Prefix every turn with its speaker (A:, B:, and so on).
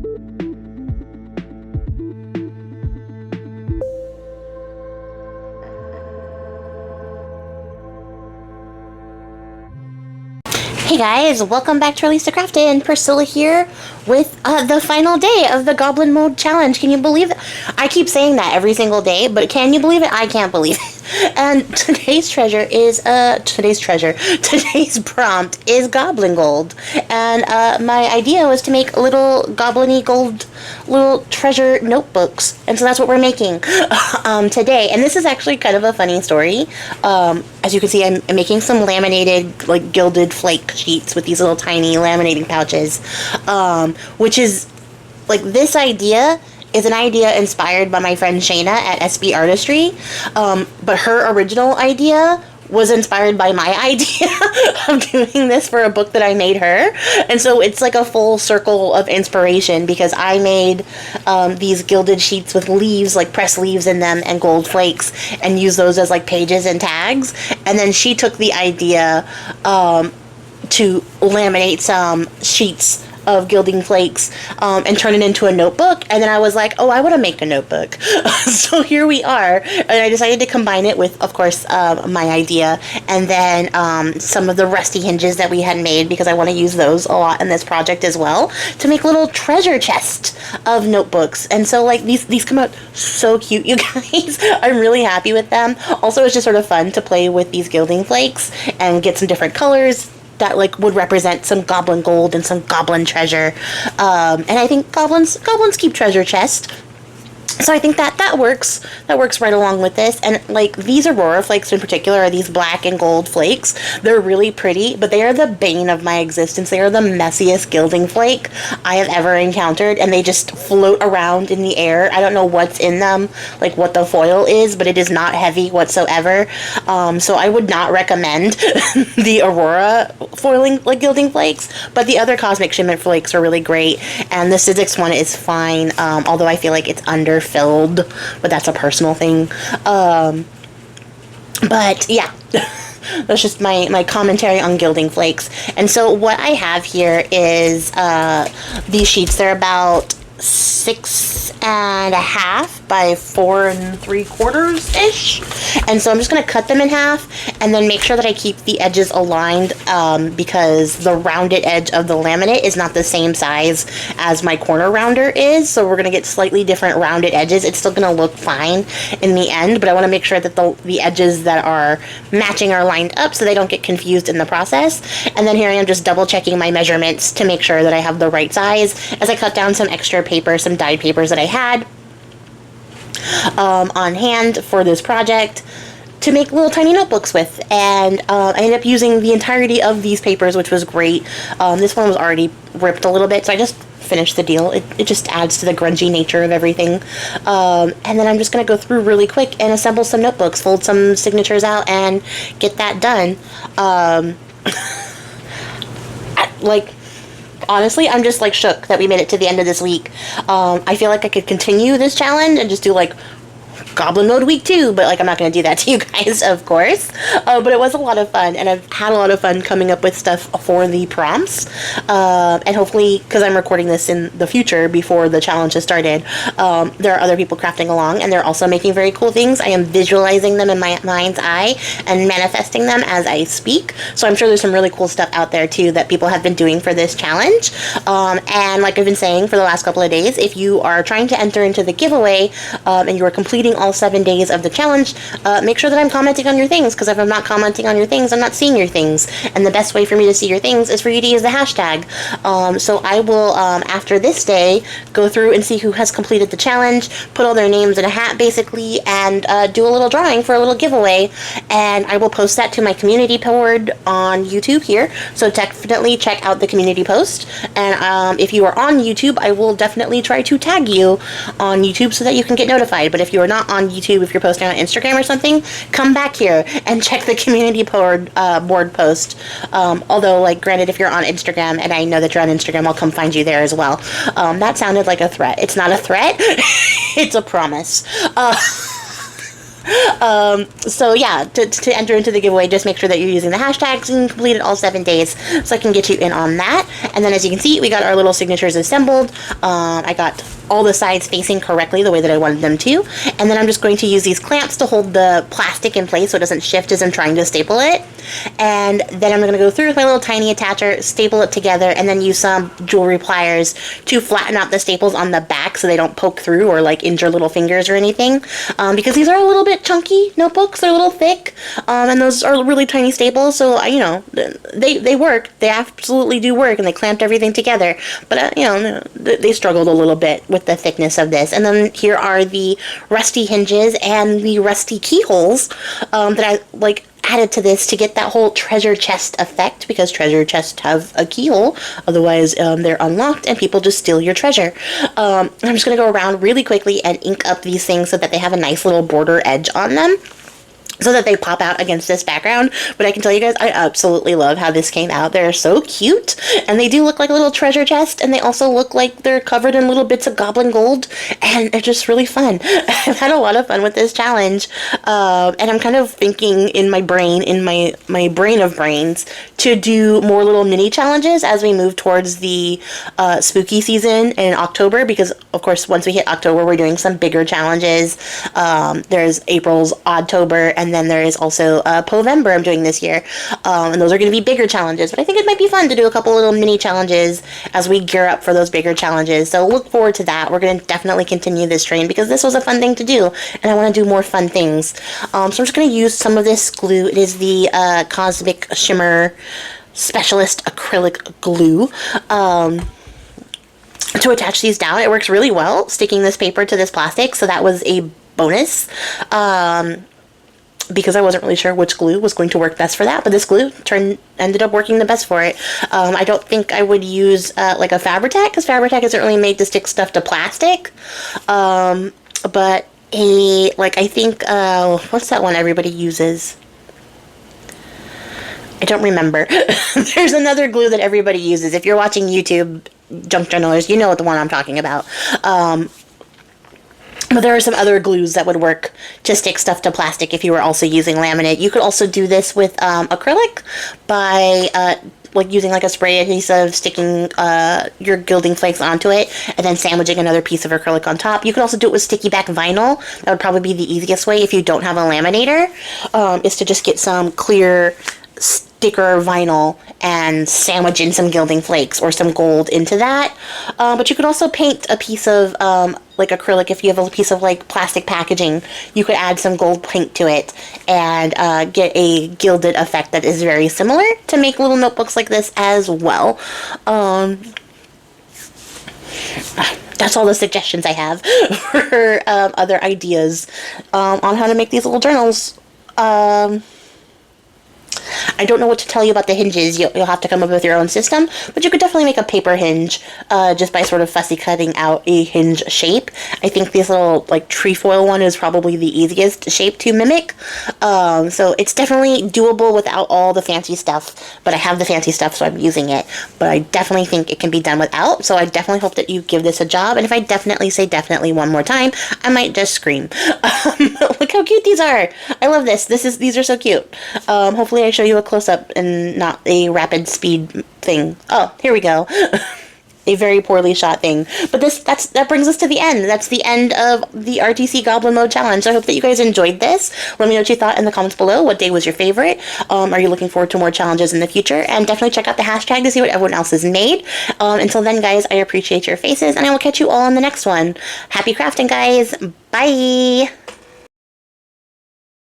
A: Hey guys, welcome back to Release the Craftin. Priscilla here with the final day of the Goblin Mode challenge. Can you believe it? I keep saying that every single day, but can you believe it? I can't believe it. And today's prompt is Goblin Gold. And my idea was to make little goblin-y gold little treasure notebooks. And so that's what we're making today. And this is actually kind of a funny story. As you can see, I'm making some laminated, like gilded flake sheets with these little tiny laminating pouches, which is, like, this idea is an idea inspired by my friend Shayna at SB Artistry, but her original idea was inspired by my idea of doing this for a book that I made her. And so it's like a full circle of inspiration, because I made these gilded sheets with leaves, like pressed leaves in them, and gold flakes, and used those as like pages and tags. And then she took the idea to laminate some sheets of gilding flakes and turn it into a notebook. And then I was like, oh, I want to make a notebook. So here we are. And I decided to combine it with, of course, my idea, and then some of the rusty hinges that we had made, because I want to use those a lot in this project as well, to make little treasure chests of notebooks. And so, like, these come out so cute, you guys. I'm really happy with them. Also, it's just sort of fun to play with these gilding flakes and get some different colors that, like, would represent some goblin gold and some goblin treasure. And I think goblins keep treasure chests. So I think that works. That works right along with this. And, like, these Aurora flakes in particular are these black and gold flakes. They're really pretty, but they are the bane of my existence. They are the messiest gilding flake I have ever encountered, and they just float around in the air. I don't know what's in them, like what the foil is, but it is not heavy whatsoever. So I would not recommend the Aurora foiling, like, gilding flakes, but the other Cosmic Shimmer flakes are really great, and the Sizzix one is fine, although I feel like it's underfilled, but that's a personal thing. But yeah. That's just my commentary on gilding flakes. And so what I have here is these sheets. They're about 6.5 by 4 3/4 ish. And so I'm just going to cut them in half and then make sure that I keep the edges aligned, because the rounded edge of the laminate is not the same size as my corner rounder is. So we're going to get slightly different rounded edges. It's still going to look fine in the end, but I want to make sure that the edges that are matching are lined up so they don't get confused in the process. And then here I am just double checking my measurements to make sure that I have the right size as I cut down some extra paper, some dyed papers that I had on hand for this project to make little tiny notebooks with. And I ended up using the entirety of these papers, which was great. This one was already ripped a little bit, so I just finished the deal. It just adds to the grungy nature of everything. And then I'm just going to go through really quick and assemble some notebooks, fold some signatures out, and get that done. Honestly, I'm just, like, shook that we made it to the end of this week. I feel like I could continue this challenge and just do, like, Goblin Mode week 2, but, like, I'm not going to do that to you guys, of course. But it was a lot of fun, and I've had a lot of fun coming up with stuff for the prompts. And hopefully, because I'm recording this in the future before the challenge has started, there are other people crafting along, and they're also making very cool things. I am visualizing them in my mind's eye and manifesting them as I speak. So I'm sure there's some really cool stuff out there, too, that people have been doing for this challenge. And like I've been saying for the last couple of days, if you are trying to enter into the giveaway, and you are completing all 7 days of the challenge, make sure that I'm commenting on your things, because if I'm not commenting on your things, I'm not seeing your things. And the best way for me to see your things is for you to use the hashtag. So I will, after this day, go through and see who has completed the challenge, put all their names in a hat, basically, and do a little drawing for a little giveaway. And I will post that to my community board on YouTube here. So definitely check out the community post. And if you are on YouTube, I will definitely try to tag you on YouTube so that you can get notified. But if you are not on YouTube, if you're posting on Instagram or something, come back here and check the community board post. Although, like, granted, if you're on Instagram and I know that you're on Instagram, I'll come find you there as well. That sounded like a threat. It's not a threat. It's a promise. So yeah, to enter into the giveaway, just make sure that you're using the hashtags and completed all 7 days so I can get you in on that. And then as you can see, we got our little signatures assembled. I got all the sides facing correctly the way that I wanted them to. And then I'm just going to use these clamps to hold the plastic in place so it doesn't shift as I'm trying to staple it. And then I'm going to go through with my little tiny attacher, staple it together, and then use some jewelry pliers to flatten out the staples on the back so they don't poke through or like injure little fingers or anything. Because these are a little bit chunky notebooks, they're a little thick, and those are really tiny staples, so you know, they work. They absolutely do work, and they clamped everything together. But you know, they struggled a little bit with the thickness of this. And then here are the rusty hinges and the rusty keyholes that I like added to this to get that whole treasure chest effect, because treasure chests have a keyhole, otherwise they're unlocked and people just steal your treasure. I'm just going to go around really quickly and ink up these things so that they have a nice little border edge on them, so that they pop out against this background. But I can tell you guys, I absolutely love how this came out. They're so cute, and they do look like a little treasure chest, and they also look like they're covered in little bits of goblin gold, and they're just really fun. I've had a lot of fun with this challenge, and I'm kind of thinking in my brain, in my brain of brains, to do more little mini challenges as we move towards the spooky season in October, because of course once we hit October we're doing some bigger challenges. There's April's Oddtober, and then there is also Povember I'm doing this year, and those are going to be bigger challenges, but I think it might be fun to do a couple little mini challenges as we gear up for those bigger challenges, so look forward to that. We're going to definitely continue this train because this was a fun thing to do, and I want to do more fun things. So I'm just going to use some of this glue. It is the Cosmic Shimmer Specialist Acrylic Glue to attach these down. It works really well sticking this paper to this plastic, so that was a bonus. Because I wasn't really sure which glue was going to work best for that, but this glue ended up working the best for it. I don't think I would use like a Fabri-Tac, because Fabri-Tac isn't really made to stick stuff to plastic. But I think what's that one everybody uses? I don't remember. There's another glue that everybody uses. If you're watching YouTube, Junk Journalers, you know what the one I'm talking about. But there are some other glues that would work to stick stuff to plastic if you were also using laminate. You could also do this with acrylic by like using like a spray adhesive, sticking your gilding flakes onto it, and then sandwiching another piece of acrylic on top. You could also do it with sticky back vinyl. That would probably be the easiest way if you don't have a laminator, is to just get some clear sticker vinyl and sandwich in some gilding flakes or some gold into that. But you could also paint a piece of like acrylic. If you have a piece of like plastic packaging, you could add some gold paint to it and get a gilded effect that is very similar to make little notebooks like this as well. That's all the suggestions I have for other ideas on how to make these little journals. I don't know what to tell you about the hinges. You'll have to come up with your own system, but you could definitely make a paper hinge just by sort of fussy cutting out a hinge shape. I think this little like trefoil one is probably the easiest shape to mimic. So it's definitely doable without all the fancy stuff, but I have the fancy stuff, so I'm using it. But I definitely think it can be done without, so I definitely hope that you give this a job. And if I definitely say definitely one more time, I might just scream. Look how cute these are. I love this. These are so cute. Hopefully I show you a close-up and not a rapid speed thing. Oh, here we go. A very poorly shot thing. But that brings us to the end. That's the end of the RTC Goblin Mode Challenge. So I hope that you guys enjoyed this. Let me know what you thought in the comments below. What day was your favorite? Are you looking forward to more challenges in the future? And definitely check out the hashtag to see what everyone else has made. Until then, guys, I appreciate your faces, and I will catch you all in the next one. Happy crafting, guys. Bye!